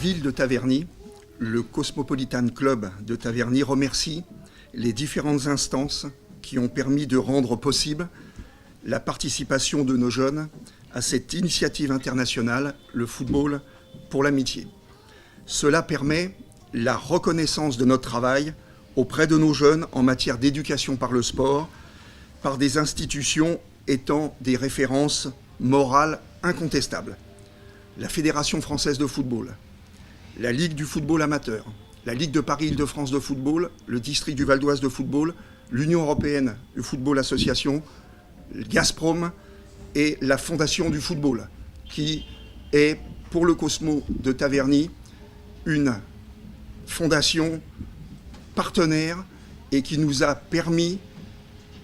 ville de Taverny, le Cosmopolitan Club de Taverny remercie les différentes instances qui ont permis de rendre possible la participation de nos jeunes à cette initiative internationale, le football pour l'amitié. Cela permet la reconnaissance de notre travail auprès de nos jeunes en matière d'éducation par le sport, par des institutions étant des références morales incontestables. La Fédération française de football, la Ligue du football amateur, la Ligue de Paris-Île-de-France de football, le district du Val d'Oise de football, l'Union européenne du football association, Gazprom et la Fondation du football, qui est pour le Cosmo de Taverny une fondation partenaire et qui nous a permis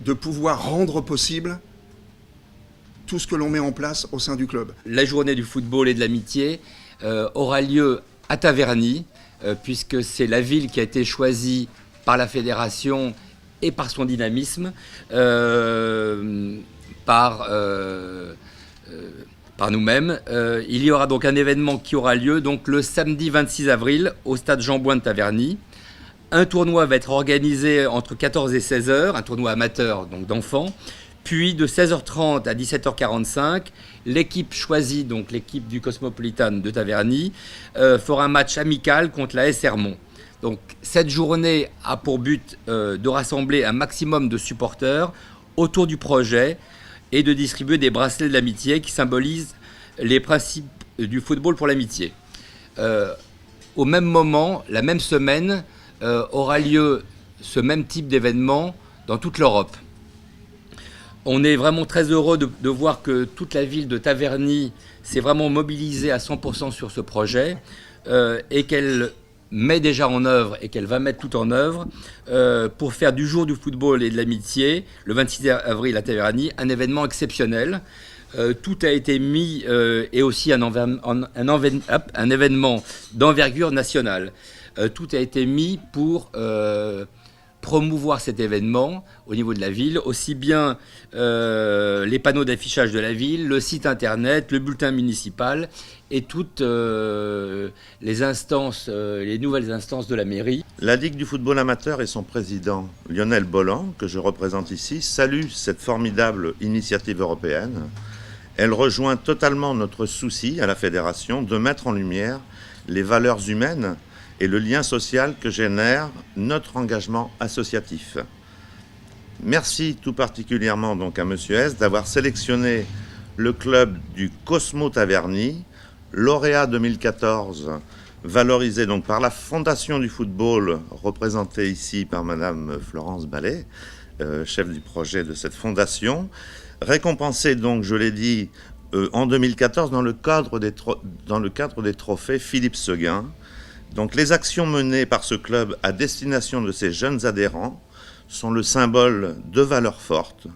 de pouvoir rendre possible tout ce que l'on met en place au sein du club. La journée du football et de l'amitié aura lieu à Taverny, puisque c'est la ville qui a été choisie par la fédération et par son dynamisme, par nous-mêmes. Il y aura donc un événement qui aura lieu donc, le samedi 26 avril au stade Jean-Bouin de Taverny. Un tournoi va être organisé entre 14 et 16 heures, un tournoi amateur donc d'enfants. Puis de 16h30 à 17h45, l'équipe choisie, donc l'équipe du Cosmopolitan de Taverny, fera un match amical contre la AS Hermont. Donc cette journée a pour but de rassembler un maximum de supporters autour du projet et de distribuer des bracelets de l'amitié qui symbolisent les principes du football pour l'amitié. Au même moment, la même semaine, aura lieu ce même type d'événement dans toute l'Europe. On est vraiment très heureux de voir que toute la ville de Taverny s'est vraiment mobilisée à 100% sur ce projet et qu'elle met déjà en œuvre et qu'elle va mettre tout en œuvre pour faire du jour du football et de l'amitié, le 26 avril à Taverny, un événement exceptionnel. Tout a été mis et aussi un événement d'envergure nationale. Tout a été mis pour promouvoir cet événement au niveau de la ville, aussi bien les panneaux d'affichage de la ville, le site internet, le bulletin municipal et toutes les instances, les nouvelles instances de la mairie. La Ligue du football amateur et son président Lionel Bolland, que je représente ici, salue cette formidable initiative européenne. Elle rejoint totalement notre souci à la fédération de mettre en lumière les valeurs humaines et le lien social que génère notre engagement associatif. Merci tout particulièrement donc à Monsieur S d'avoir sélectionné le club du Cosmo Taverny, lauréat 2014, valorisé donc par la Fondation du football, représentée ici par Madame Florence Ballet, chef du projet de cette fondation, récompensé donc, je l'ai dit, en 2014 dans le cadre des trophées Philippe Seguin. Donc les actions menées par ce club à destination de ses jeunes adhérents sont le symbole de valeurs fortes,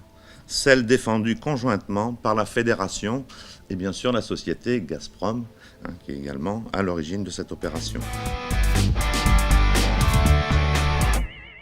celles défendues conjointement par la fédération et bien sûr la société Gazprom, qui est également à l'origine de cette opération.